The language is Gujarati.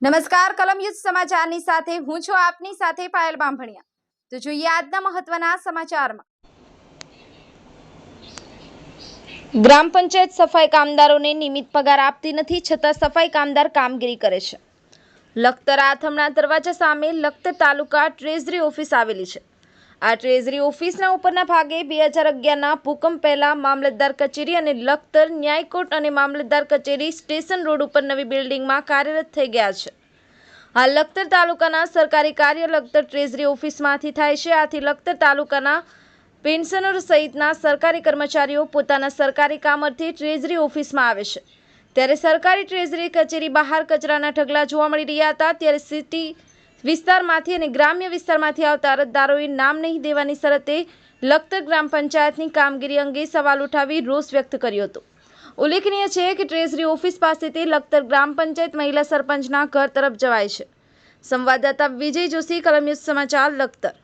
નમસ્કાર કલમ યુદ્ધ સમાચારની સાથે હું છું આપની સાથે પાયલ બાંભણિયા। તો જોઈએ આજના મહત્વના સમાચારમાં। ગ્રામ પંચાયત સફાઈ કામદારોને નિયમિત પગાર આપતી નથી, છતાં સફાઈ કામદાર કામગીરી કરે છે। લખતર આથમણા દરવાજા સામે લખતર તાલુકા ટ્રેઝરી ઓફિસ આવેલી છે। આ ટ્રેઝરી ઓફિસના ઉપરના ભાગે 2011ના ભૂકંપ પહેલા મામલતદાર કચેરી અને લખતર ન્યાય કોર્ટ અને મામલતદાર કચેરી સ્ટેશન રોડ ઉપર નવી બિલ્ડિંગમાં કાર્યરત થઈ ગયા છે। આ લખતર તાલુકાના સરકારી કાર્ય લખતર ટ્રેઝરી ઓફિસમાંથી થાય છે। આથી લખતર તાલુકાના પેન્શનર સહિતના સરકારી કર્મચારીઓ પોતાના સરકારી કામ અર્થે ટ્રેઝરી ઓફિસમાં આવે છે। ત્યારે સરકારી ટ્રેઝરી કચેરી બહાર કચરાના ઢગલા જોવા મળી રહ્યા હતા। ત્યારે સિટી વિસ્તારમાંથી અને ગ્રામ્ય વિસ્તારમાંથી આવતા અરજદારોએ નામ નહીં દેવાની શરતે લખતર ગ્રામ પંચાયતની કામગીરી અંગે સવાલ ઉઠાવી રોષ વ્યક્ત કર્યો હતો। ઉલ્લેખનીય છે કે ટ્રેઝરી ઓફિસ પાસેથી લખતર ગ્રામ પંચાયત મહિલા સરપંચના ઘર તરફ જવાય છે। સંવાદદાતા વિજય જોશી, કલમ ન્યૂઝ સમાચાર, લખતર।